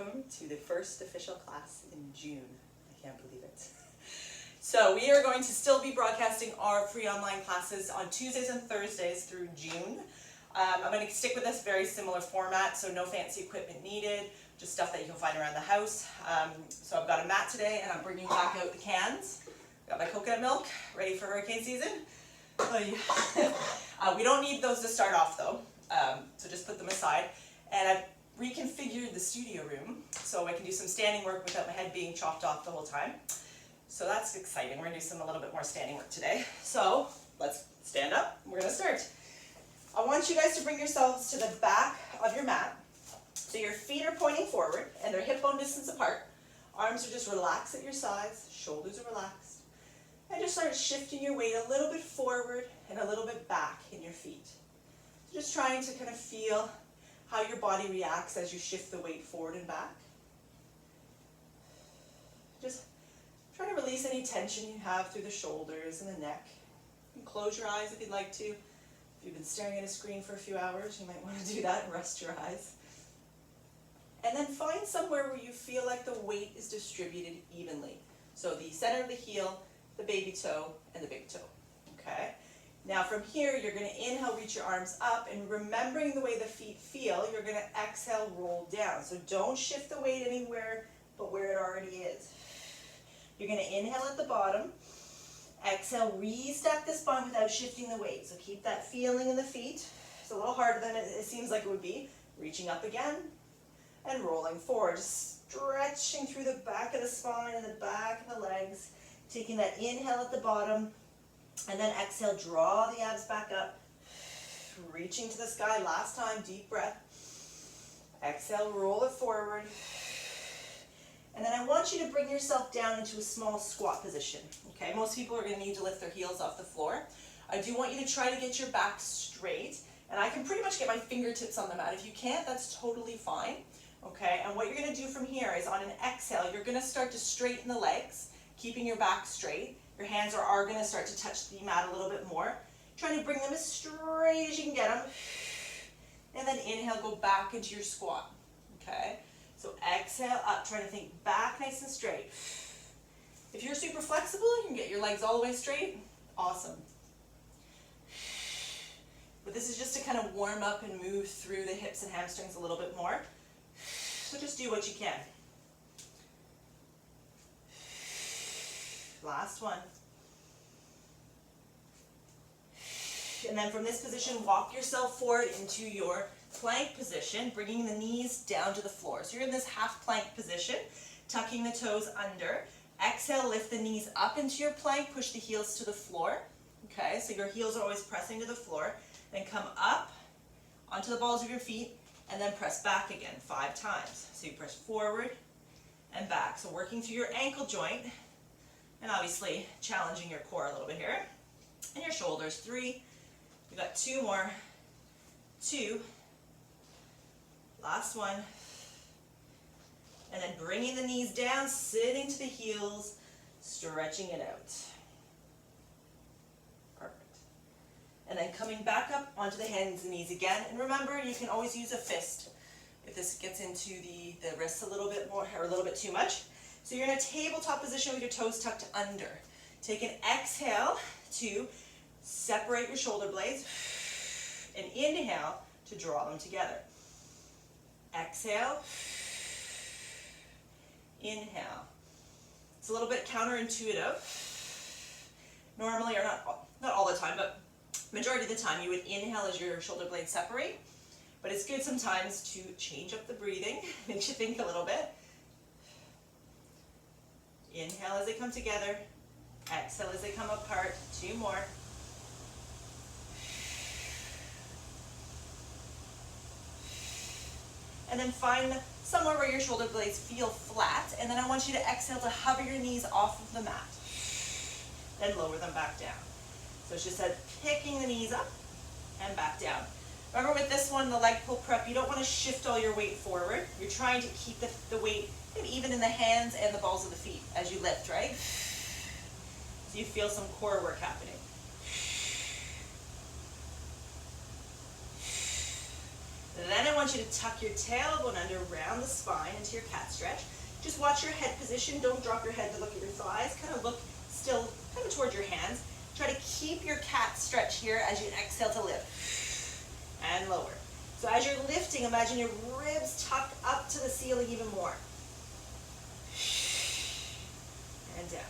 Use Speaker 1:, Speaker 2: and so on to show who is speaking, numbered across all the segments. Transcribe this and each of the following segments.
Speaker 1: welcome to the first official class in June. I can't believe it. So we are going to still be broadcasting our free online classes on Tuesdays and Thursdays through June. I'm going to stick with this very similar format, so no fancy equipment needed, just stuff that you can find around the house. So I've got a mat today, and I'm bringing back out the cans. Got my coconut milk, ready for hurricane season. We don't need those to start off though, so just put them aside. And I've reconfigured the studio room so I can do some standing work without my head being chopped off the whole time. So that's exciting. We're going to do a little bit more standing work today. So let's stand up. We're going to start. I want you guys to bring yourselves to the back of your mat. So your feet are pointing forward and they're hip bone distance apart. Arms are just relaxed at your sides. Shoulders are relaxed. And just start shifting your weight a little bit forward and a little bit back in your feet. So just trying to kind of feel how your body reacts as you shift the weight forward and back. Just try to release any tension you have through the shoulders and the neck. You can close your eyes if you'd like to. If you've been staring at a screen for a few hours, you might want to do that and rest your eyes. And then find somewhere where you feel like the weight is distributed evenly. So the center of the heel, the baby toe, and the big toe. Okay? Now from here, you're going to inhale, reach your arms up, and remembering the way the feet feel, you're going to exhale, roll down. So don't shift the weight anywhere but where it already is. You're going to inhale at the bottom, exhale, restack the spine without shifting the weight. So keep that feeling in the feet. It's a little harder than it seems like it would be. Reaching up again and rolling forward, just stretching through the back of the spine and the back of the legs. Taking that inhale at the bottom, and then exhale, draw the abs back up, reaching to the sky. Last time, deep breath. Exhale, roll it forward. And then I want you to bring yourself down into a small squat position. Okay, most people are going to need to lift their heels off the floor. I do want you to try to get your back straight, and I can pretty much get my fingertips on the mat. If you can't, that's totally fine. Okay, and what you're going to do from here is on an exhale, you're going to start to straighten the legs, keeping your back straight. Your hands are going to start to touch the mat a little bit more. Trying to bring them as straight as you can get them. And then inhale, go back into your squat. Okay? So exhale up, trying to think back nice and straight. If you're super flexible, you can get your legs all the way straight. Awesome. But this is just to kind of warm up and move through the hips and hamstrings a little bit more. So just do what you can. Last one. And then from this position, walk yourself forward into your plank position, bringing the knees down to the floor. So you're in this half plank position, tucking the toes under. Exhale, lift the knees up into your plank, push the heels to the floor. Okay, so your heels are always pressing to the floor. Then come up onto the balls of your feet, and then press back again 5 times. So you press forward and back. So working through your ankle joint, and obviously challenging your core a little bit here. And your shoulders. 3. We got 2 more. 2. Last one. And then bringing the knees down, sitting to the heels, stretching it out. Perfect. And then coming back up onto the hands and knees again. And remember, you can always use a fist if this gets into the wrists a little bit more or a little bit too much. So you're in a tabletop position with your toes tucked under. Take an exhale to separate your shoulder blades and inhale to draw them together. Exhale, inhale. It's a little bit counterintuitive. Normally, or not all the time, but majority of the time you would inhale as your shoulder blades separate. But it's good sometimes to change up the breathing, makes you think a little bit. Inhale as they come together. Exhale as they come apart. 2 more. And then find somewhere where your shoulder blades feel flat. And then I want you to exhale to hover your knees off of the mat. Then lower them back down. So it's just that picking the knees up and back down. Remember with this one, the leg pull prep, you don't want to shift all your weight forward. You're trying to keep the weight even in the hands and the balls of the feet as you lift, right? So you feel some core work happening. Then I want you to tuck your tailbone under around the spine into your cat stretch. Just watch your head position. Don't drop your head to look at your thighs. Kind of look still kind of towards your hands. Try to keep your cat stretch here as you exhale to lift. And lower. So as you're lifting, imagine your ribs tuck up to the ceiling even more. And down.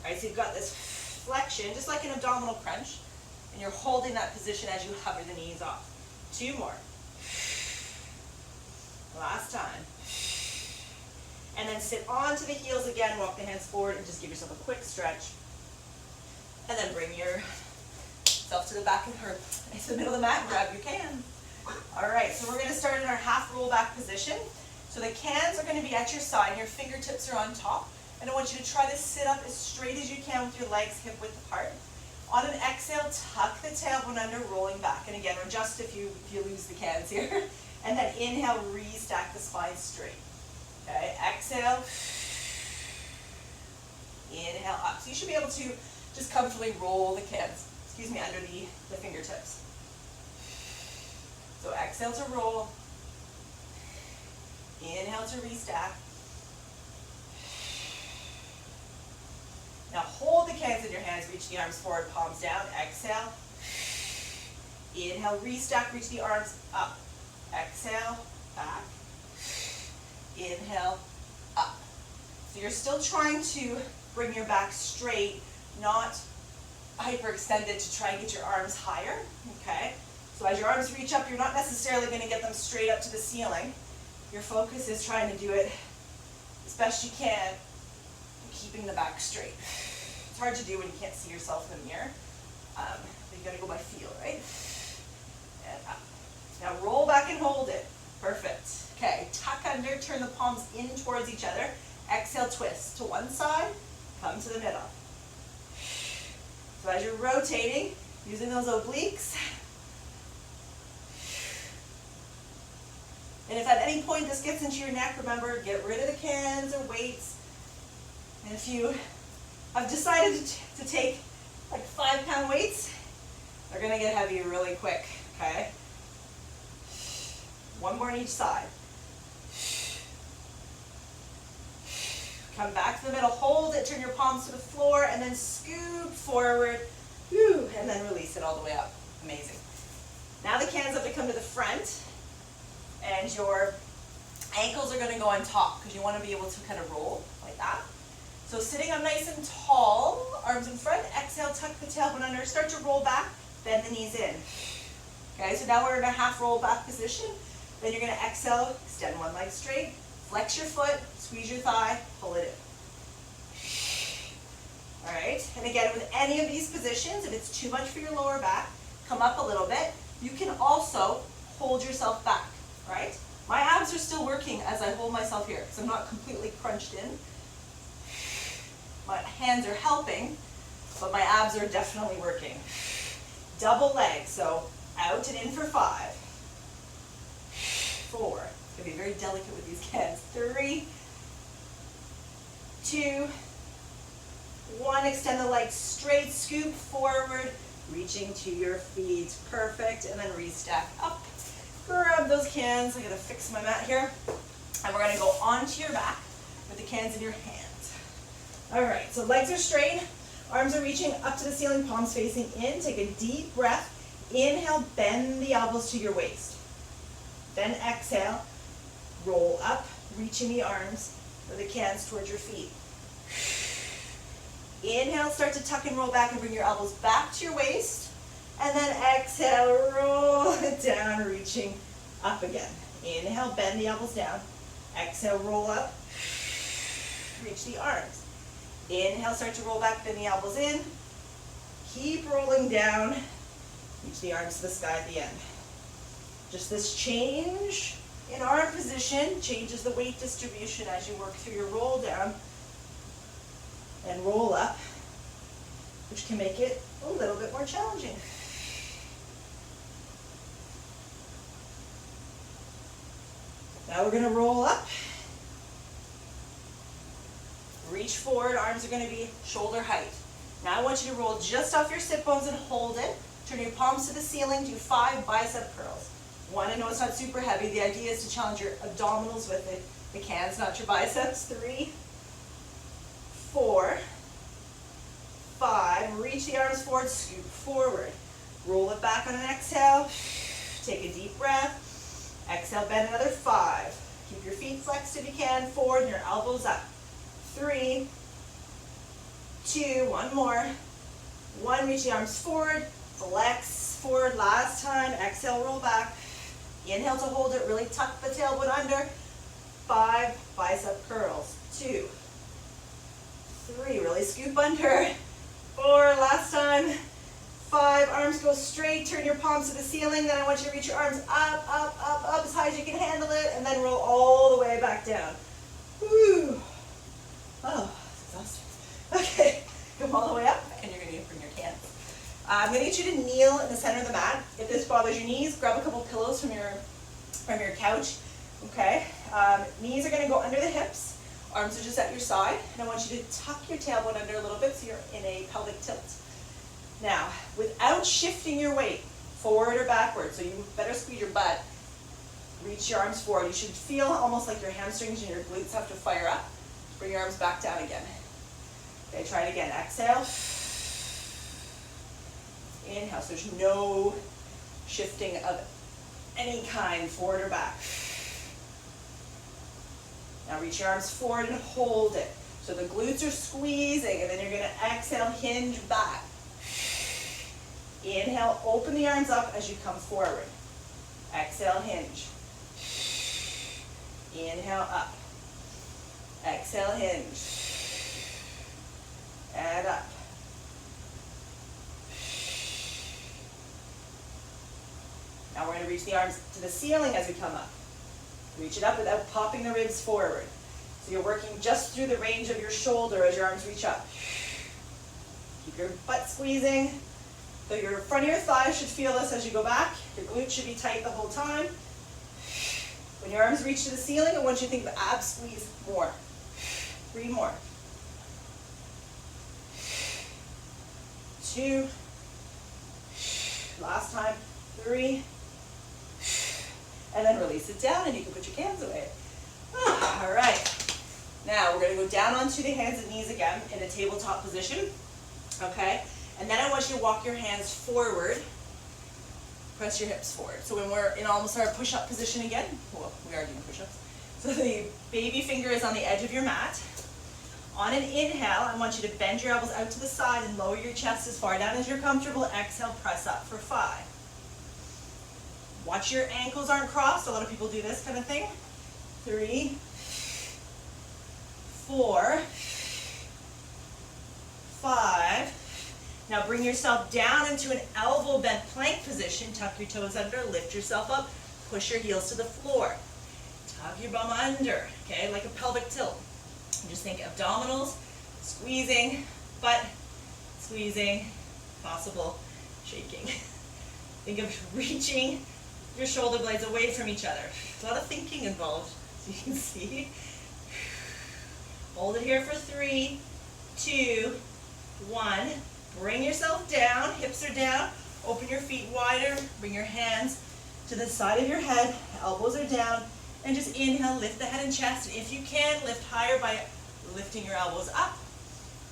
Speaker 1: All right, so you've got this flexion, just like an abdominal crunch, and you're holding that position as you hover the knees off. 2 more. Last time. And then sit onto the heels again, walk the hands forward, and just give yourself a quick stretch. And then bring yourself to the back of her, into the middle of the mat, grab your can. All right, so we're going to start in our half roll back position. So the cans are going to be at your side, and your fingertips are on top. And I want you to try to sit up as straight as you can with your legs hip width apart. On an exhale, tuck the tailbone under, rolling back. And again, adjust if you lose the cans here. And then inhale, restack the spine straight. Okay, exhale. Inhale up. So you should be able to just comfortably roll the cans, under the fingertips. So exhale to roll. Inhale to restack. Now hold the cans in your hands, reach the arms forward, palms down. Exhale. Inhale, restack, reach the arms up. Exhale, back. Inhale, up. So you're still trying to bring your back straight, not hyperextended to try and get your arms higher, okay? So as your arms reach up, you're not necessarily going to get them straight up to the ceiling. Your focus is trying to do it as best you can, keeping the back straight. It's hard to do when you can't see yourself in the mirror, but you got to go by feel, right? And up. Now roll back and hold it. Perfect. Okay, tuck under, turn the palms in towards each other. Exhale, twist to one side, come to the middle. So as you're rotating, using those obliques, and if at any point this gets into your neck, remember, get rid of the cans or weights. And if you have decided to take like 5-pound weights, they're going to get heavy really quick, okay? One more on each side. Come back to the middle, hold it, turn your palms to the floor, and then scoop forward, and then release it all the way up. Amazing. Now the cans have to come to the front, and your ankles are going to go on top, because you want to be able to kind of roll like that. So sitting up nice and tall, arms in front, exhale, tuck the tailbone under, start to roll back, bend the knees in. Okay, so now we're in a half roll back position. Then you're going to exhale, extend one leg straight, flex your foot, squeeze your thigh, pull it in. All right, and again, with any of these positions, if it's too much for your lower back, come up a little bit. You can also hold yourself back, right? My abs are still working as I hold myself here, because I'm not completely crunched in. My hands are helping, but my abs are definitely working. Double leg, so out and in for 5. 4. It's going to be very delicate with these cans. 3, 2, 1. Extend the legs straight, scoop forward, reaching to your feet. Perfect. And then restack up. Grab those cans. I got to fix my mat here. And we're going to go onto your back with the cans in your hands. All right, so legs are straight. Arms are reaching up to the ceiling, palms facing in. Take a deep breath. Inhale, bend the elbows to your waist. Then exhale, roll up, reaching the arms or the cans towards your feet. Inhale, start to tuck and roll back and bring your elbows back to your waist. And then exhale, roll it down, reaching up again. Inhale, bend the elbows down. Exhale, roll up, reach the arms. Inhale, start to roll back, bend the elbows in. Keep rolling down, reach the arms to the sky at the end. Just this change in arm position changes the weight distribution as you work through your roll down and roll up, which can make it a little bit more challenging. Now we're going to roll up. Reach forward, arms are going to be shoulder height. Now I want you to roll just off your sit bones and hold it. Turn your palms to the ceiling, do 5 bicep curls. 1, I know it's not super heavy. The idea is to challenge your abdominals with it. The cans, not your biceps. 3, 4, 5. Reach the arms forward, scoop forward. Roll it back on an exhale. Take a deep breath. Exhale, bend another 5. Keep your feet flexed if you can. Forward and your elbows up. 3, 2, one more. 1, reach the arms forward. Flex forward, last time. Exhale, roll back. Inhale to hold it, really tuck the tailbone under. 5, bicep curls. 2, 3, really scoop under. 4, last time. 5, arms go straight, turn your palms to the ceiling. Then I want you to reach your arms up, up, up, up as high as you can handle it, and then roll all the way back down. Woo. Oh, it's exhausting. Okay, come all the way up, and you're going to bring your hands. I'm going to get you to kneel in the center of the mat. If this bothers your knees, grab a couple pillows from your couch. Okay, knees are going to go under the hips. Arms are just at your side, and I want you to tuck your tailbone under a little bit so you're in a pelvic tilt. Now, without shifting your weight forward or backward, so you better squeeze your butt, reach your arms forward. You should feel almost like your hamstrings and your glutes have to fire up. Bring your arms back down again. Okay, try it again. Exhale. Inhale, so there's no shifting of any kind, forward or back. Now reach your arms forward and hold it. So the glutes are squeezing, and then you're going to exhale, hinge back. Inhale, open the arms up as you come forward. Exhale, hinge. Inhale, up. Exhale, hinge. And up. Now we're going to reach the arms to the ceiling as we come up. Reach it up without popping the ribs forward. So you're working just through the range of your shoulder as your arms reach up. Keep your butt squeezing. So your front of your thighs should feel this as you go back. Your glutes should be tight the whole time. When your arms reach to the ceiling, I want you to think of ab squeeze more. 3 more. 2. Last time. 3. And then release it down, and you can put your hands away. All right. Now we're going to go down onto the hands and knees again in a tabletop position. Okay? And then I want you to walk your hands forward. Press your hips forward. So when we're in almost our push-up position again, well, we are doing push-ups. So the baby finger is on the edge of your mat. On an inhale, I want you to bend your elbows out to the side and lower your chest as far down as you're comfortable. Exhale, press up for 5. Watch your ankles aren't crossed. A lot of people do this kind of thing. 3, 4, 5. Now bring yourself down into an elbow bent plank position. Tuck your toes under, lift yourself up, push your heels to the floor. Tuck your bum under, okay, like a pelvic tilt. And just think abdominals, squeezing, butt, squeezing, possible shaking. Think of reaching your shoulder blades away from each other. A lot of thinking involved, as you can see. Hold it here for 3, 2, 1. Bring yourself down, hips are down. Open your feet wider. Bring your hands to the side of your head. Elbows are down. And just inhale, lift the head and chest. And if you can, lift higher by lifting your elbows up.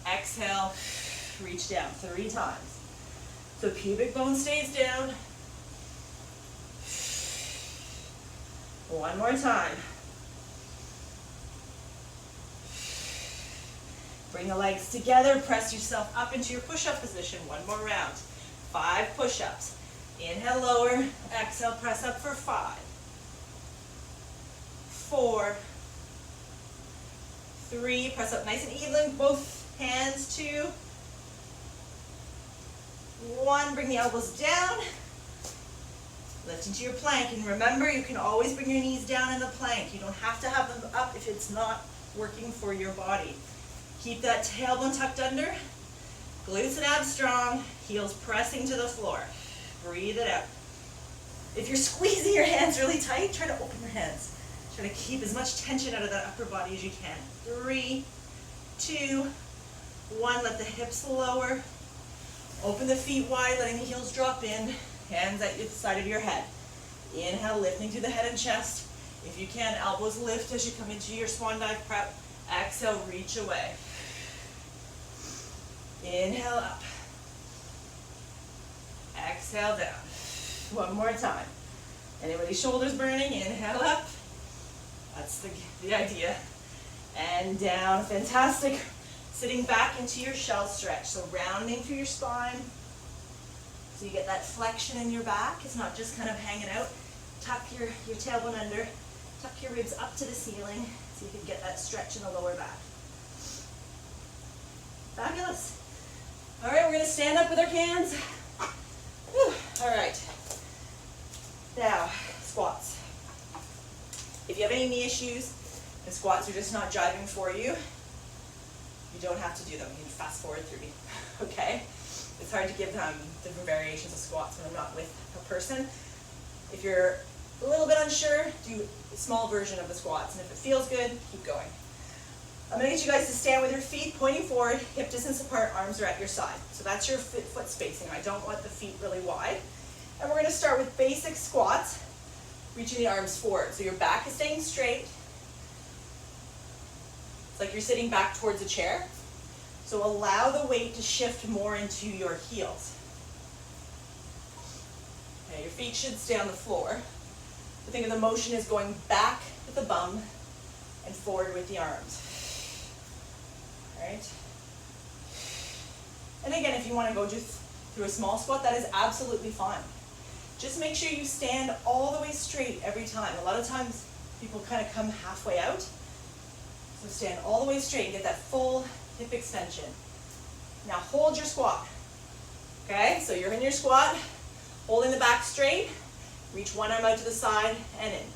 Speaker 1: Exhale, reach down 3 times. So pubic bone stays down. 1 more time. Bring the legs together, press yourself up into your push-up position. 1 more round. 5 push-ups. Inhale, lower. Exhale, press up for 5. 4. 3. Press up nice and even, both hands. 2. 1. Bring the elbows down. Lift into your plank. And remember, you can always bring your knees down in the plank. You don't have to have them up if it's not working for your body. Keep that tailbone tucked under, glutes and abs strong, heels pressing to the floor. Breathe it out. If you're squeezing your hands really tight, try to open your hands. Try to keep as much tension out of that upper body as you can. 3, 2, 1, let the hips lower. Open the feet wide, letting the heels drop in, hands at the side of your head. Inhale, lifting through the head and chest. If you can, elbows lift as you come into your swan dive prep. Exhale, reach away. Inhale up. Exhale down. One more time. Anybody's shoulders burning? Inhale up. That's the idea. And down. Fantastic. Sitting back into your shell stretch. So rounding through your spine. So you get that flexion in your back. It's not just kind of hanging out. Tuck your tailbone under. Tuck your ribs up to the ceiling so you can get that stretch in the lower back. Fabulous. All right, we're going to stand up with our hands. Whew. All right. Now, squats. If you have any knee issues and squats are just not jiving for you, you don't have to do them. You can fast forward through me, okay? It's hard to give different variations of squats when I'm not with a person. If you're a little bit unsure, do a small version of the squats, and if it feels good, keep going. I'm going to get you guys to stand with your feet pointing forward, hip distance apart, arms are at your side. So that's your foot spacing. I don't want the feet really wide. And we're going to start with basic squats, reaching the arms forward. So your back is staying straight. It's like you're sitting back towards a chair. So allow the weight to shift more into your heels. Okay, your feet should stay on the floor. So think of the motion as going back with the bum and forward with the arms. All right. And again, if you want to go just through a small squat, that is absolutely fine. Just make sure you stand all the way straight every time. A lot of times people kind of come halfway out. So stand all the way straight and get that full hip extension. Now hold your squat. Okay, so you're in your squat, holding the back straight. Reach one arm out to the side and in.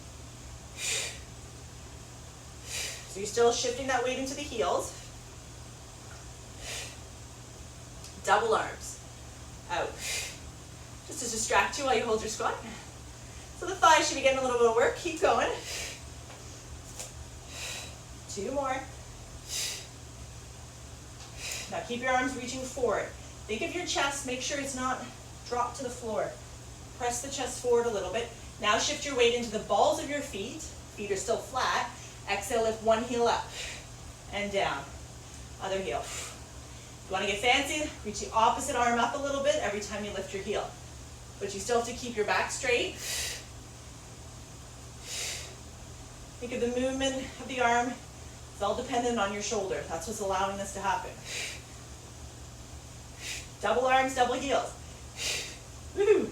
Speaker 1: So you're still shifting that weight into the heels. Double arms. Out. Just to distract you while you hold your squat. So the thighs should be getting a little bit of work. Keep going. 2 more. Now keep your arms reaching forward. Think of your chest. Make sure it's not dropped to the floor. Press the chest forward a little bit. Now shift your weight into the balls of your feet. Feet are still flat. Exhale, lift one heel up and down. Other heel. If you want to get fancy, reach the opposite arm up a little bit every time you lift your heel. But you still have to keep your back straight. Think of the movement of the arm. It's all dependent on your shoulder. That's what's allowing this to happen. Double arms, double heels. Woo!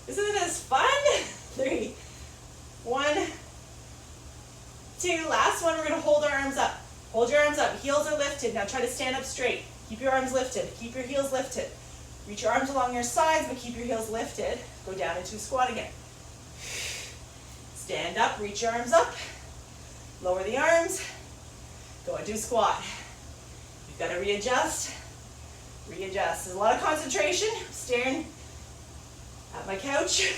Speaker 1: Isn't this fun? 3, 1, 2. Last one, we're going to hold our arms up. Hold your arms up. Heels are lifted. Now try to stand up straight. Keep your arms lifted. Keep your heels lifted. Reach your arms along your sides, but keep your heels lifted. Go down into a squat again. Stand up. Reach your arms up. Lower the arms. Go into a squat. You've got to readjust. Readjust. There's a lot of concentration. I'm staring at my couch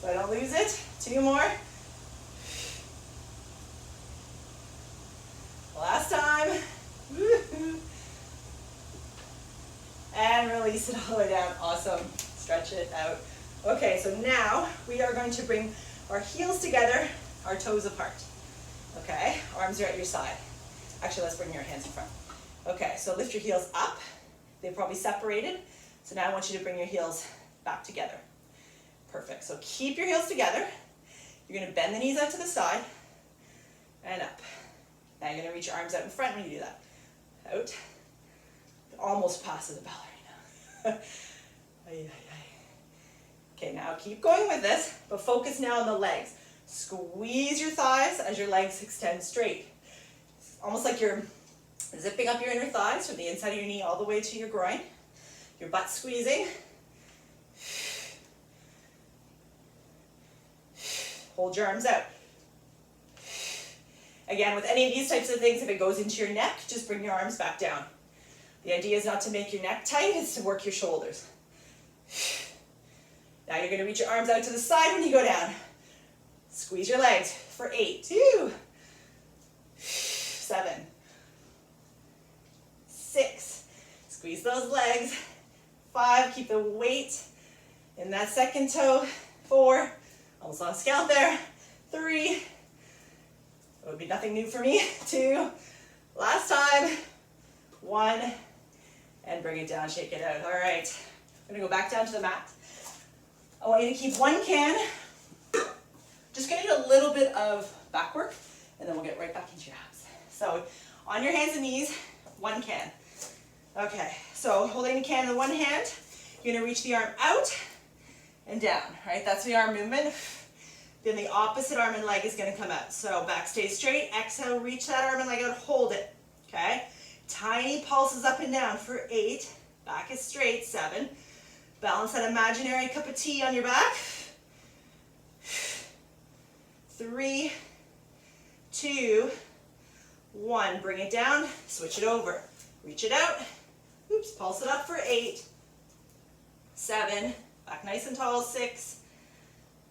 Speaker 1: so I don't lose it. 2 more. Last time. Woo-hoo. And release it all the way down. Awesome. Stretch it out. Okay, so now we are going to bring our heels together, our toes apart. Okay, arms are at your side. Actually, let's bring your hands in front. Okay, so lift your heels up. They're probably separated. So now I want you to bring your heels back together. Perfect. So keep your heels together. You're going to bend the knees out to the side and up. Now you're going to reach your arms out in front when you do that. Out. Almost past the ballerina. Okay, now keep going with this, but focus now on the legs. Squeeze your thighs as your legs extend straight. It's almost like you're zipping up your inner thighs from the inside of your knee all the way to your groin. Your butt squeezing. Hold your arms out. Again, with any of these types of things, if it goes into your neck, just bring your arms back down. The idea is not to make your neck tight, it's to work your shoulders. Now you're going to reach your arms out to the side when you go down. Squeeze your legs for 8, 2, 7, 6. Squeeze those legs. 5, keep the weight In that second toe, 4, almost lost scalp there, 3, it would be nothing new for me, 2, last time, 1, and bring it down, shake it out. All right, I'm gonna go back down to the mat. I want you to keep one can, just gonna do a little bit of back work, and then we'll get right back into your abs. So on your hands and knees, one can. Okay, so holding the can in one hand, you're gonna reach the arm out and down, right? That's the arm movement. Then the opposite arm and leg is gonna come out. So back stays straight, exhale, reach that arm and leg out, hold it, okay? Tiny pulses up and down for 8, back is straight, 7. Balance that imaginary cup of tea on your back. 3, 2, 1, bring it down, switch it over, reach it out, oops, pulse it up for 8, 7, back nice and tall, 6,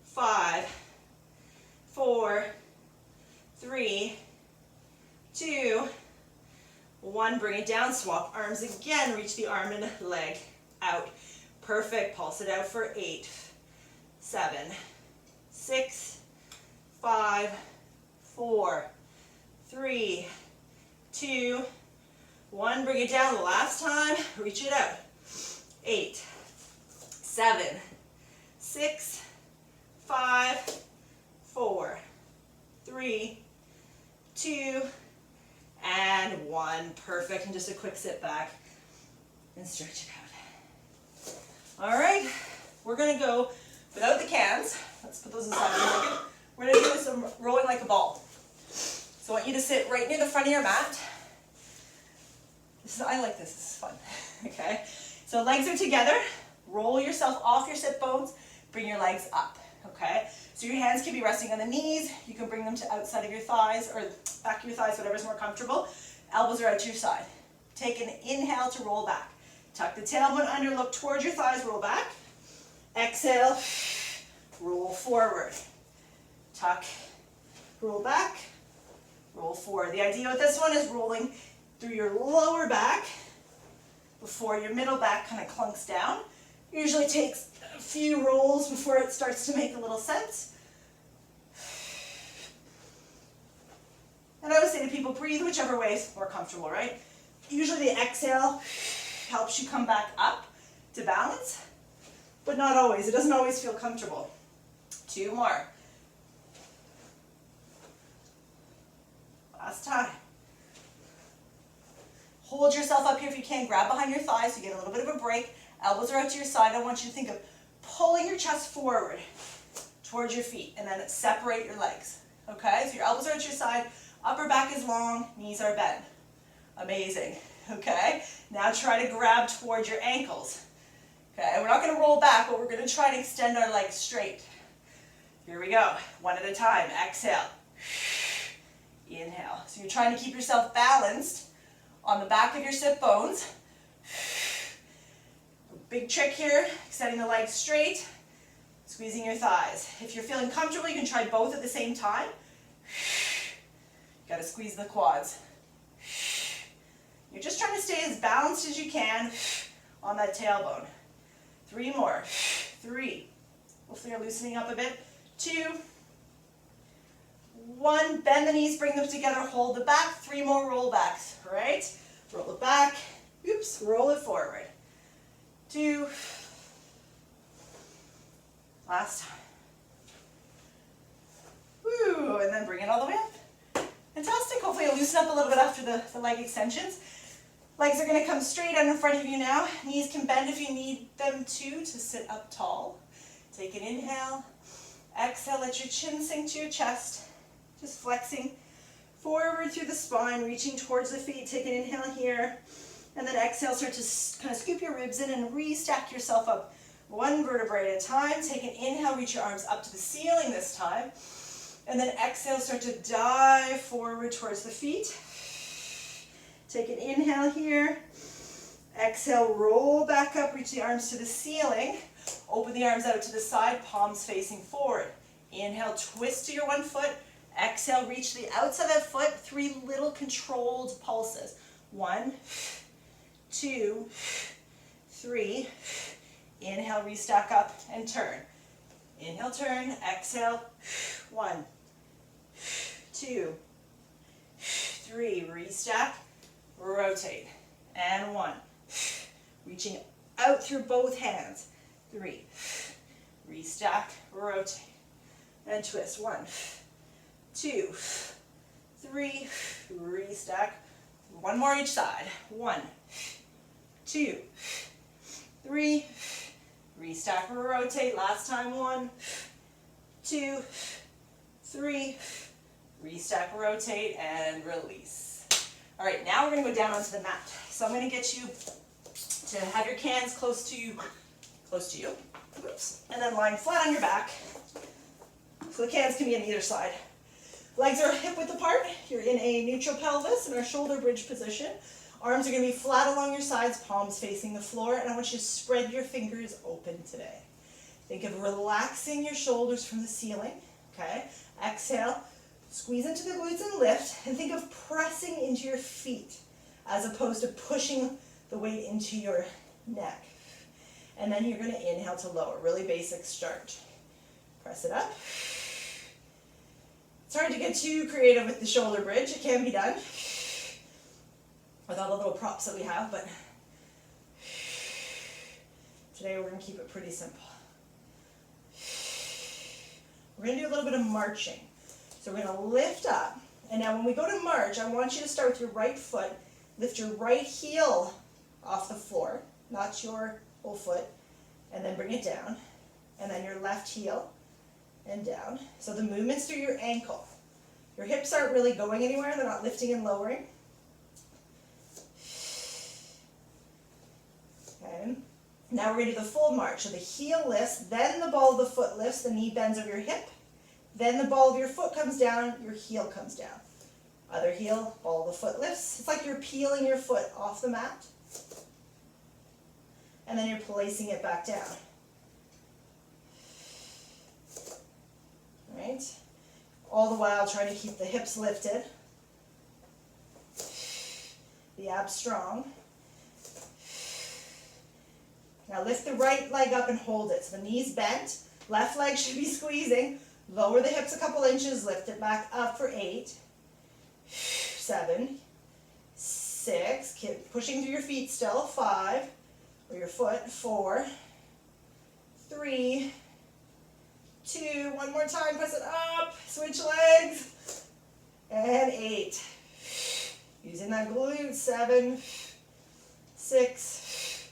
Speaker 1: 5, 4, 3, 2, 1, bring it down, swap arms again, reach the arm and leg out. Perfect, pulse it out for 8, 7, 6, 5, 4, 3, 2, 1, bring it down, last time, reach it out. 8, 7, 6, 5, 4, 3, 2, and 1. Perfect, and just a quick sit back and stretch it out. All right, we're gonna go without the cans. Let's put those aside for a second. We're gonna do some rolling like a ball. So I want you to sit right near the front of your mat. I like this is fun, okay? So legs are together, roll yourself off your sit bones, bring your legs up, okay? So your hands can be resting on the knees, you can bring them to outside of your thighs or back of your thighs, whatever's more comfortable. Elbows are out to your side. Take an inhale to roll back. Tuck the tailbone under, look towards your thighs, roll back. Exhale, roll forward. Tuck, roll back, roll forward. The idea with this one is rolling through your lower back before your middle back kind of clunks down. Usually takes a few rolls before it starts to make a little sense. And I always say to people, breathe whichever way is more comfortable, right? Usually the exhale helps you come back up to balance, but not always. It doesn't always feel comfortable. 2 more. Last time. Hold yourself up here if you can. Grab behind your thighs so you get a little bit of a break. Elbows are out to your side. I want you to think of pulling your chest forward towards your feet and then separate your legs. Okay? So your elbows are at your side. Upper back is long. Knees are bent. Amazing. Okay? Now try to grab towards your ankles. Okay? We're not going to roll back, but we're going to try to extend our legs straight. Here we go. One at a time. Exhale. Inhale. So you're trying to keep yourself balanced on the back of your sit bones. Big trick here, extending the legs straight, squeezing your thighs. If you're feeling comfortable, you can try both at the same time. Got to squeeze the quads. You're just trying to stay as balanced as you can on that tailbone. 3 more. 3. Hopefully you're loosening up a bit. 2. 1, bend the knees, bring them together, hold the back. 3 more roll backs, right? Roll it back, oops, roll it forward. 2, last time. Woo, and then bring it all the way up. Fantastic, hopefully you'll loosen up a little bit after the leg extensions. Legs are gonna come straight out in front of you now. Knees can bend if you need them to sit up tall. Take an inhale, exhale, let your chin sink to your chest. Just flexing forward through the spine, reaching towards the feet. Take an inhale here, and then exhale, start to kind of scoop your ribs in and restack yourself up 1 vertebrae at a time. Take an inhale, reach your arms up to the ceiling this time, and then exhale, start to dive forward towards the feet. Take an inhale here, exhale, roll back up, reach the arms to the ceiling, open the arms out to the side, palms facing forward. Inhale, twist to your one foot. Exhale, reach the outside of that foot, 3 little controlled pulses. 1, 2, 3. Inhale, restack up and turn. Inhale, turn, exhale, 1, 2, 3, restack, rotate, and 1. Reaching out through both hands, 3, restack, rotate, and twist, 1, 2, 3, restack, 1 more each side, 1, 2, 3, restack, rotate, last time, 1, 2, 3, restack, rotate, and release. All right, now we're going to go down onto the mat. So I'm going to get you to have your cans close to you, oops, and then lying flat on your back. So the cans can be on either side. Legs are hip width apart. You're in a neutral pelvis in our shoulder bridge position. Arms are going to be flat along your sides, palms facing the floor, and I want you to spread your fingers open today. Think of relaxing your shoulders from the ceiling, okay? Exhale, squeeze into the glutes and lift, and think of pressing into your feet as opposed to pushing the weight into your neck. And then you're going to inhale to lower, really basic start. Press it up. It's hard to get too creative with the shoulder bridge. It can be done with all the little props that we have, but today we're going to keep it pretty simple. We're going to do a little bit of marching. So we're going to lift up, and now when we go to march, I want you to start with your right foot, lift your right heel off the floor, not your whole foot, and then bring it down, and then your left heel and down. So the movement's through your ankle. Your hips aren't really going anywhere, they're not lifting and lowering. Okay. Now we're going to do the full march. So the heel lifts, then the ball of the foot lifts, the knee bends over your hip, then the ball of your foot comes down, your heel comes down. Other heel, ball of the foot lifts. It's like you're peeling your foot off the mat, and then you're placing it back down. Right? All the while trying to keep the hips lifted, the abs strong. Now lift the right leg up and hold it. So the knee's bent, left leg should be squeezing. Lower the hips a couple inches, lift it back up for 8, 7, 6, keep pushing through your feet still, 5, or your foot, 4, 3, 2, one more time, press it up, switch legs, and 8. Using that glute, 7, 6,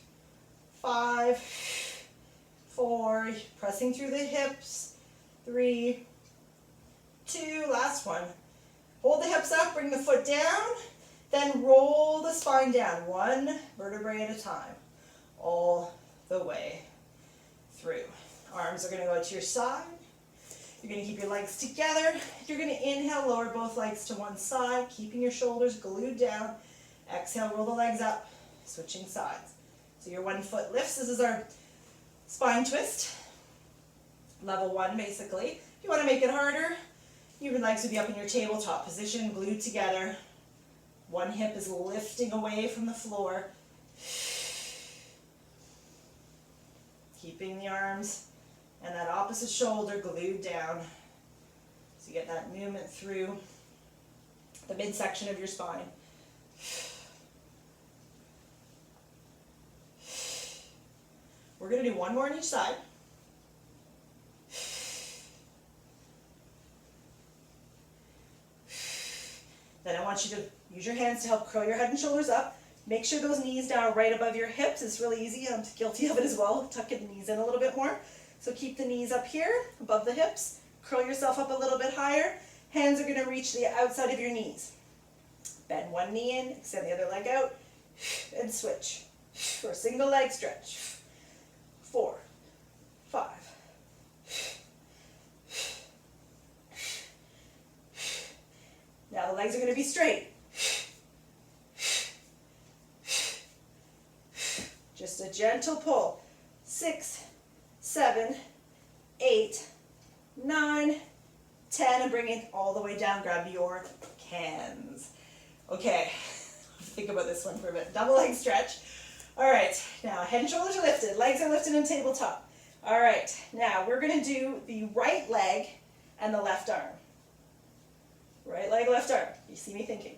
Speaker 1: 5, 4, pressing through the hips, 3, 2, last one. Hold the hips up, bring the foot down, then roll the spine down, 1 vertebrae at a time, all the way through. Arms are going to go to your side. You're going to keep your legs together. You're going to inhale, lower both legs to one side, keeping your shoulders glued down. Exhale, roll the legs up, switching sides. So your 1 foot lifts. This is our spine twist. Level 1, basically. If you want to make it harder, your legs would be up in your tabletop position, glued together. 1 hip is lifting away from the floor. Keeping the arms and that opposite shoulder glued down. So you get that movement through the midsection of your spine. We're going to do 1 more on each side. Then I want you to use your hands to help curl your head and shoulders up. Make sure those knees down right above your hips. It's really easy. I'm guilty of it as well. Tuck the knees in a little bit more. So keep the knees up here above the hips. Curl yourself up a little bit higher. Hands are going to reach the outside of your knees. Bend one knee in, extend the other leg out, and switch. For a single leg stretch. 4, 5. Now the legs are going to be straight. Just a gentle pull. 6, 7, 8, 9, 10, and bring it all the way down. Grab your cans. Okay, think about this one for a bit. Double leg stretch. All right, now head and shoulders are lifted, legs are lifted in tabletop. All right, now we're gonna do the right leg and the left arm. Right leg, left arm. You see me thinking.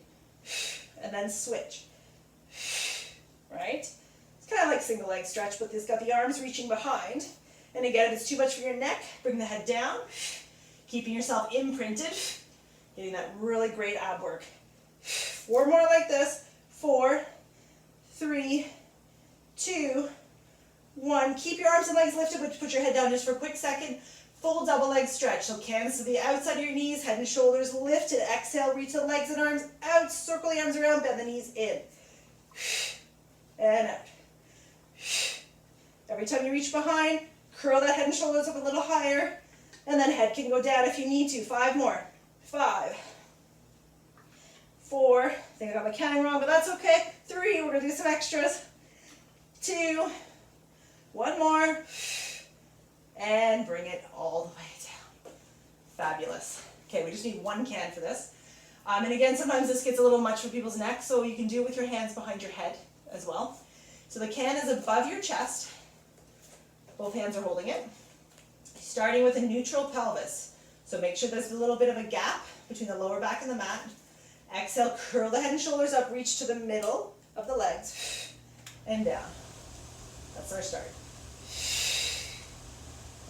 Speaker 1: And then switch. Right? It's kind of like single leg stretch, but it's got the arms reaching behind. And again, if it's too much for your neck, bring the head down, keeping yourself imprinted, getting that really great ab work. 4 more like this. 4, 3, 2, 1. Keep your arms and legs lifted, but put your head down just for a quick second. Full double leg stretch. So canvas to the outside of your knees, head and shoulders lifted. Exhale, reach the legs and arms out, circle the arms around, bend the knees in. And out. Every time you reach behind, curl that head and shoulders up a little higher, and then head can go down if you need to. 5 more. 5, 4, I think I got my counting wrong, but that's okay. 3, we're gonna do some extras. 2, 1 more, and bring it all the way down. Fabulous. Okay, we just need 1 can for this. And again, sometimes this gets a little much for people's neck, so you can do it with your hands behind your head as well. So the can is above your chest. Both hands are holding it. Starting with a neutral pelvis. So make sure there's a little bit of a gap between the lower back and the mat. Exhale, curl the head and shoulders up, reach to the middle of the legs, and down. That's our start.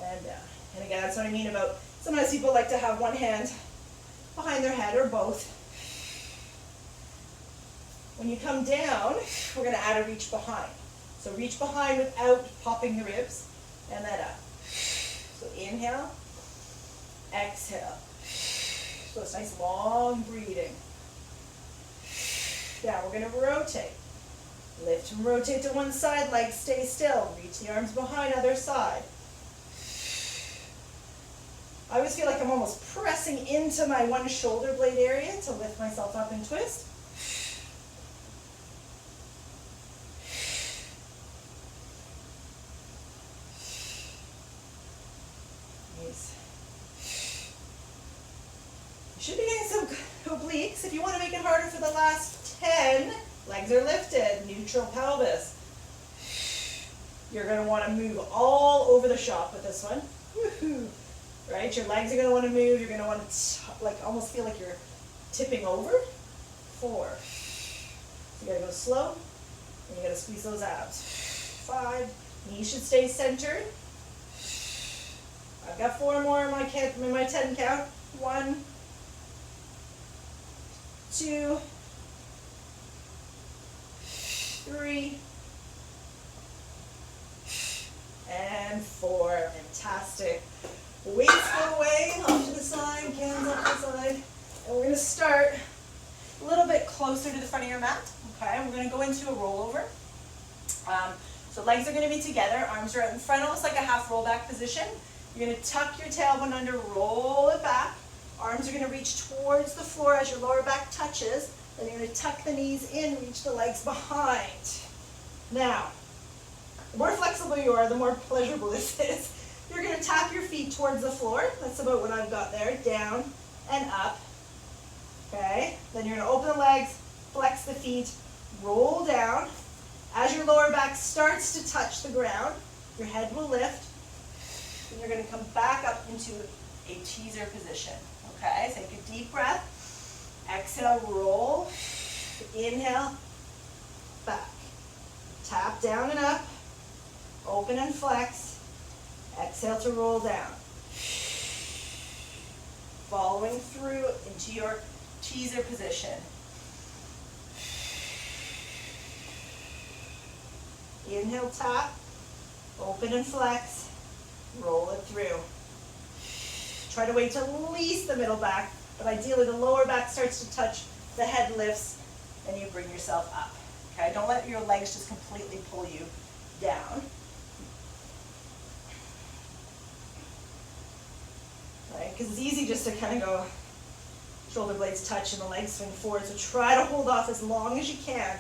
Speaker 1: And down. And again, that's what I mean about, sometimes people like to have one hand behind their head or both. When you come down, we're going to add a reach behind. So reach behind without popping the ribs, and then up. So inhale, exhale. So it's nice long breathing. Now we're going to rotate. Lift and rotate to one side, legs stay still. Reach the arms behind, other side. I always feel like I'm almost pressing into my one shoulder blade area to lift myself up and twist. Nice. You should be getting some obliques. If you want to make it harder for the last 10, legs are lifted, neutral pelvis. You're going to want to move all over the shop with this one. Woohoo! Right? Your legs are going to want to move. You're going to want to like almost feel like you're tipping over. 4. You got to go slow, and you got to squeeze those abs. 5. Knees should stay centered. I've got 4 more in my 10 count. 1, 2, 3, and 4. Fantastic. Weights go away, off to the side, hands off to the side. And we're going to start a little bit closer to the front of your mat. Okay, we're going to go into a rollover. So legs are going to be together, arms are out in front, almost like a half rollback position. You're going to tuck your tailbone under, roll it back. Arms are going to reach towards the floor as your lower back touches. Then you're going to tuck the knees in, reach the legs behind. Now, the more flexible you are, the more pleasurable this is. You're going to tap your feet towards the floor. That's about what I've got there. Down and up. Okay? Then you're going to open the legs, flex the feet, roll down. As your lower back starts to touch the ground, your head will lift. And you're going to come back up into a teaser position. Okay? Take a deep breath. Exhale, roll. Inhale, back. Tap down and up. Open and flex. Exhale to roll down. Following through into your teaser position. Inhale, tap. Open and flex. Roll it through. Try to wait till at least the middle back, but ideally the lower back starts to touch, the head lifts, and you bring yourself up. Okay, don't let your legs just completely pull you down. Right, because it's easy just to kind of go, shoulder blades touch and the legs swing forward, so try to hold off as long as you can.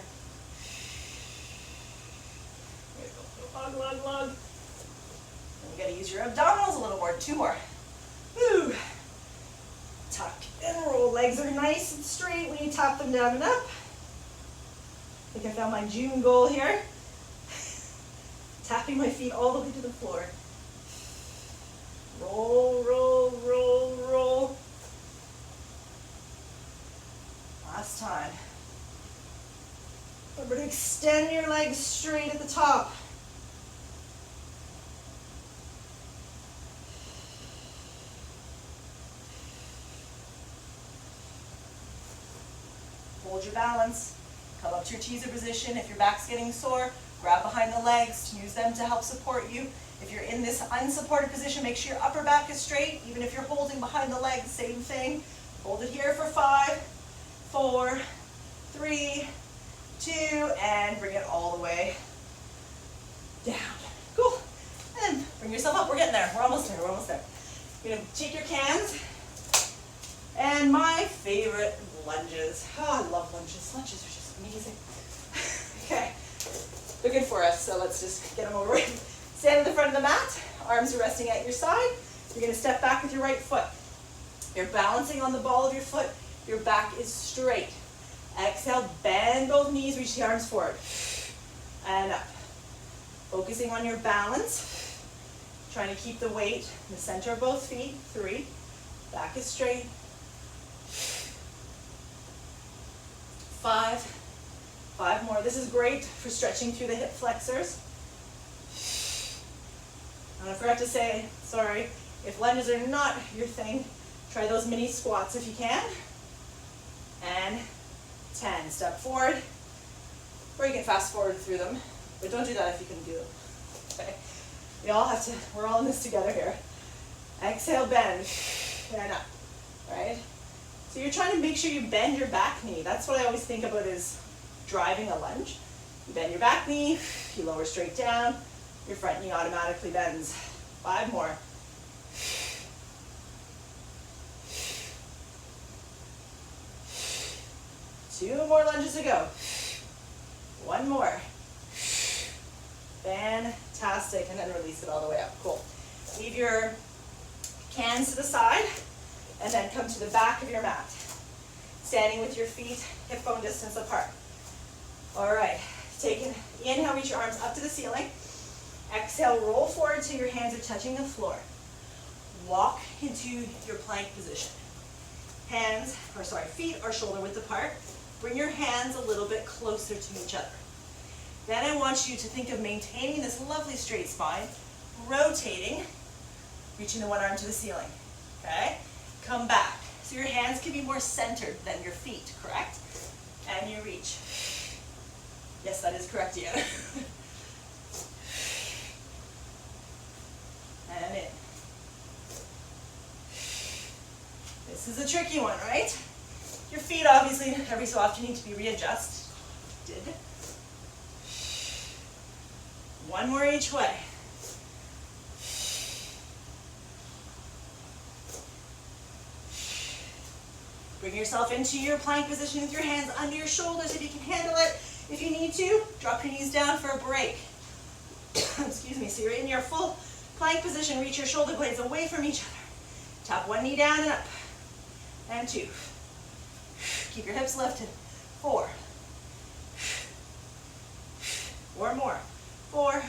Speaker 1: Lug, lug, lug. And you gotta use your abdominals a little more. 2 more. Woo. Tuck and roll. Legs are nice and straight when you tap them down and up. I think I found my June goal here. Tapping my feet all the way to the floor. Roll, roll, roll, roll. Last time. Remember to extend your legs straight at the top. Hold your balance. Come up to your teaser position. If your back's getting sore, grab behind the legs. Use them to help support you. If you're in this unsupported position, make sure your upper back is straight. Even if you're holding behind the legs, same thing. Hold it here for 5, 4, 3, 2, and bring it all the way down. Cool. And bring yourself up. We're getting there. We're almost there. We're almost there. You're going to take your cans. And my favorite, lunges. Oh, I love lunges. Lunges are just amazing. Okay. They're good for us, so let's just get them over with. Stand at the front of the mat. Arms are resting at your side. You're going to step back with your right foot. You're balancing on the ball of your foot. Your back is straight. Exhale, bend both knees, reach the arms forward. And up. Focusing on your balance. Trying to keep the weight in the center of both feet. 3. Back is straight. 5. 5 more. This is great for stretching through the hip flexors. And I forgot to say, sorry, if lunges are not your thing, try those mini squats if you can. And 10. Step forward. Or you can fast forward through them. But don't do that if you can do them. Okay. We all have to, we're all in this together here. Exhale, bend. And up. Right? So you're trying to make sure you bend your back knee. That's what I always think about is driving a lunge. You bend your back knee, you lower straight down, your front knee automatically bends. 5 more. 2 more lunges to go. 1 more. Fantastic. And then release it all the way up. Cool. Leave your cans to the side and then come to the back of your mat. Standing with your feet hip bone distance apart. All right. Inhale, reach your arms up to the ceiling. Exhale, roll forward till your hands are touching the floor. Walk into your plank position. Feet are shoulder width apart. Bring your hands a little bit closer to each other. Then I want you to think of maintaining this lovely straight spine, rotating, reaching the one arm to the ceiling. Okay? Come back. So your hands can be more centered than your feet, correct? And you reach. Yes, that is correct, Ian. And in. This is a tricky one, right? Your feet obviously every so often need to be readjusted. 1 more each way. Bring yourself into your plank position with your hands under your shoulders if you can handle it. If you need to, drop your knees down for a break. Excuse me. So you're in your full plank position. Reach your shoulder blades away from each other. Tap 1 knee down and up. And 2. Keep your hips lifted. 4. 4 more. 4,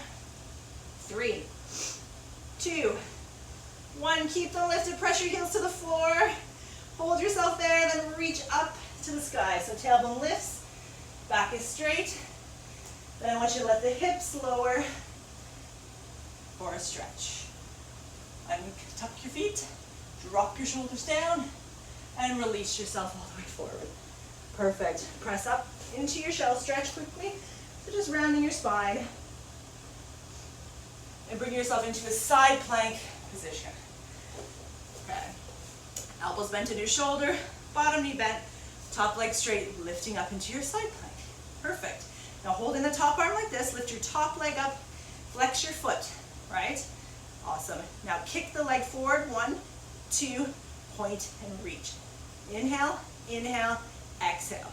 Speaker 1: 3, 2, 1. Keep them lifted. Press your heels to the floor. Hold yourself there, then reach up to the sky. So tailbone lifts, back is straight. Then I want you to let the hips lower for a stretch. Untuck your feet, drop your shoulders down, and release yourself all the way forward. Perfect. Press up into your shell stretch quickly. So just rounding your spine. And bring yourself into a side plank position. Okay. Elbows bent to your shoulder, bottom knee bent, top leg straight, lifting up into your side plank. Perfect. Now hold in the top arm like this, lift your top leg up, flex your foot, right? Awesome. Now kick the leg forward, 1, 2, point and reach. Inhale, inhale, exhale.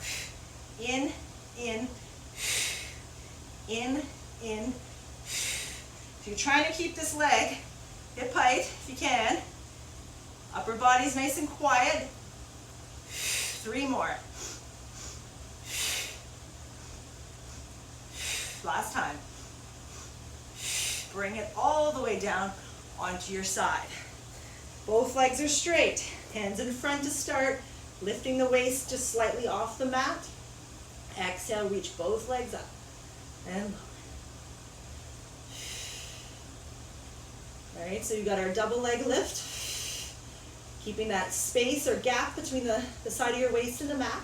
Speaker 1: In, in, in, in. If you're trying to keep this leg hip height, if you can, upper body's nice and quiet. 3 more. Last time. Bring it all the way down onto your side. Both legs are straight. Hands in front to start. Lifting the waist just slightly off the mat. Exhale, reach both legs up and lower. All right, so you got our double leg lift. Keeping that space or gap between the side of your waist and the mat.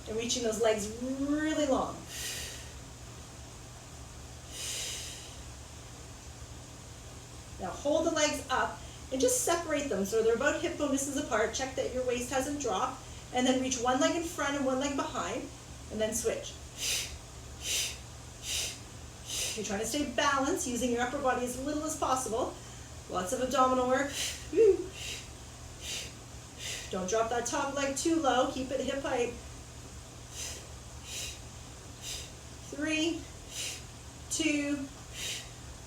Speaker 1: And reaching those legs really long. Now hold the legs up and just separate them so they're about hip bonuses apart. Check that your waist hasn't dropped. And then reach one leg in front and one leg behind. And then switch. You're trying to stay balanced, using your upper body as little as possible. Lots of abdominal work. Don't drop that top leg too low. Keep it hip height. 3, 2,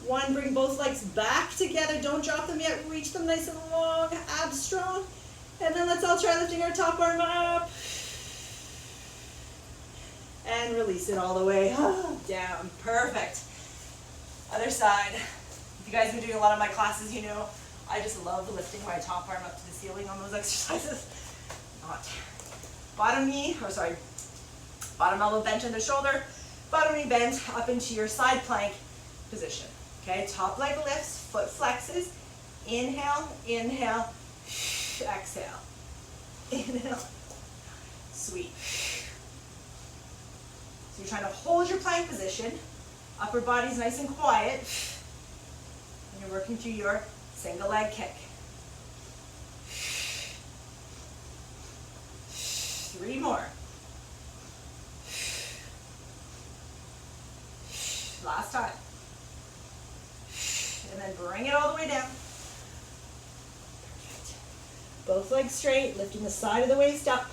Speaker 1: 1. Bring both legs back together. Don't drop them yet. Reach them nice and long. Abs strong. And then let's all try lifting our top arm up. And release it all the way down. Perfect. Other side. If you guys have been doing a lot of my classes, you know I just love lifting my top arm up to the ceiling on those exercises. Bottom elbow bent in the shoulder, bottom knee bent up into your side plank position. Okay, top leg lifts, foot flexes. Inhale, inhale, exhale. Inhale, sweet. So you're trying to hold your plank position. Upper body's nice and quiet. And you're working through your single leg kick. 3 more. Last time. And then bring it all the way down. Perfect. Both legs straight, lifting the side of the waist up.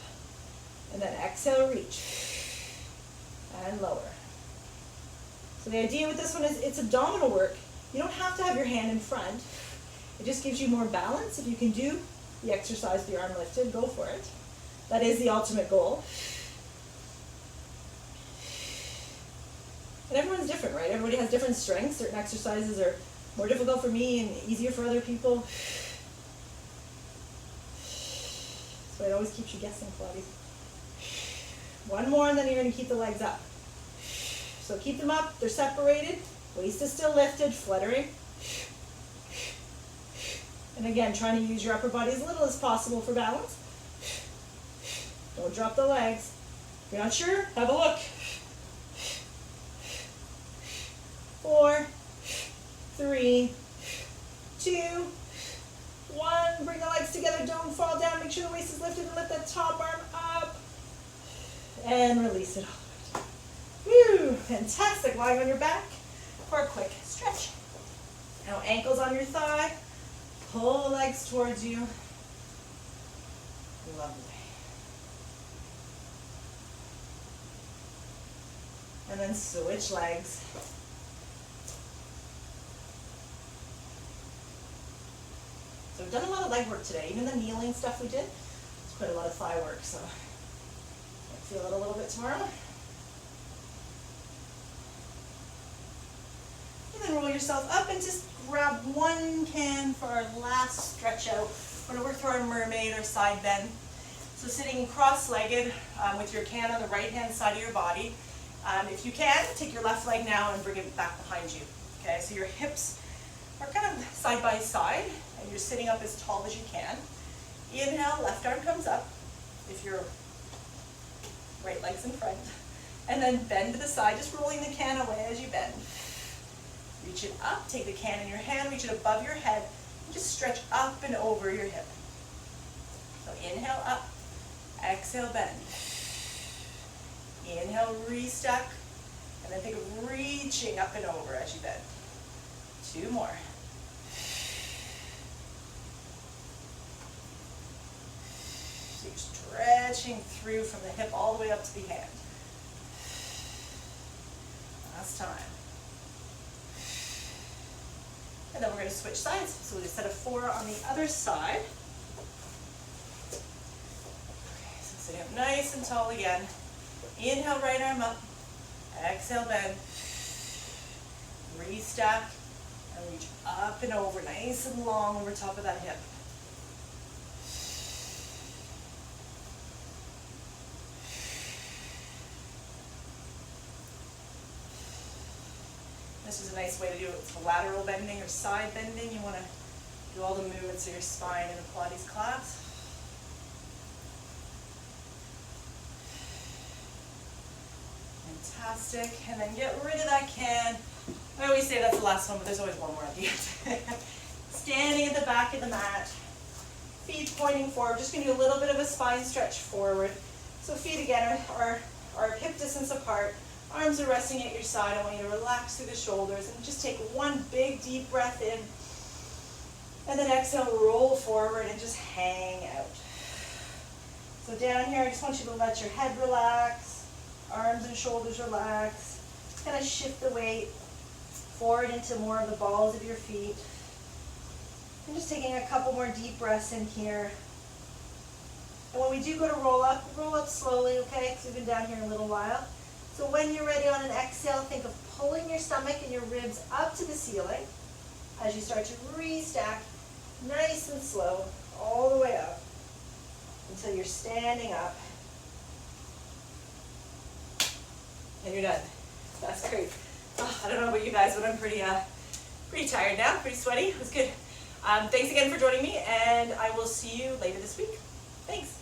Speaker 1: And then exhale, reach. And lower. So the idea with this one is it's abdominal work. You don't have to have your hand in front. It just gives you more balance. If you can do the exercise with your arm lifted, go for it. That is the ultimate goal. And everyone's different, right? Everybody has different strengths. Certain exercises are more difficult for me and easier for other people. So it always keeps you guessing, Pilates. 1 more, and then you're going to keep the legs up. So keep them up. They're separated. Waist is still lifted, fluttering. And again, trying to use your upper body as little as possible for balance. Don't drop the legs. If you're not sure, have a look. 4, 3, 2, 1. Bring the legs together. Don't fall down. Make sure the waist is lifted and lift that top arm up. And release it all. Woo! Fantastic. Lying on your back for a quick stretch. Now ankles on your thigh. Pull the legs towards you. Lovely. And then switch legs. So we've done a lot of leg work today. Even the kneeling stuff we did, it's quite a lot of thigh work. So might feel it a little bit tomorrow. And then roll yourself up and just grab one can for our last stretch out. We're going to work through our mermaid or side bend. So sitting cross-legged with your can on the right-hand side of your body. If you can, take your left leg now and bring it back behind you. Okay, so your hips are kind of side by side, and you're sitting up as tall as you can. Inhale, left arm comes up, if your right leg's in front. And then bend to the side, just rolling the can away as you bend. Reach it up, take the can in your hand, reach it above your head, and just stretch up and over your hip. So inhale up, exhale bend. Inhale, restack, and then think of reaching up and over as you bend. 2 more. So you're stretching through from the hip all the way up to the hand. Last time. And then we're going to switch sides. So we'll do a set of 4 on the other side. Okay, so sitting up nice and tall again. Inhale, right arm up. Exhale, bend. Restack. And reach up and over, nice and long over top of that hip. This is a nice way to do it. It's lateral bending or side bending. You want to do all the movements of your spine in a Pilates class. Fantastic. And then get rid of that can. I always say that's the last one, but there's always one more at the end. Standing at the back of the mat, feet pointing forward. Just going to do a little bit of a spine stretch forward. So feet again are hip distance apart. Arms are resting at your side. I want you to relax through the shoulders and just take one big deep breath in. And then exhale, roll forward and just hang out. So down here, I just want you to let your head relax, arms and shoulders relax. Kind of shift the weight forward into more of the balls of your feet. And just taking a couple more deep breaths in here. And when we do go to roll up slowly, okay? Because we've been down here a little while. So when you're ready on an exhale, think of pulling your stomach and your ribs up to the ceiling as you start to restack nice and slow all the way up until you're standing up. And you're done. That's great. Oh, I don't know about you guys, but I'm pretty tired now, pretty sweaty. It was good. Thanks again for joining me, and I will see you later this week. Thanks.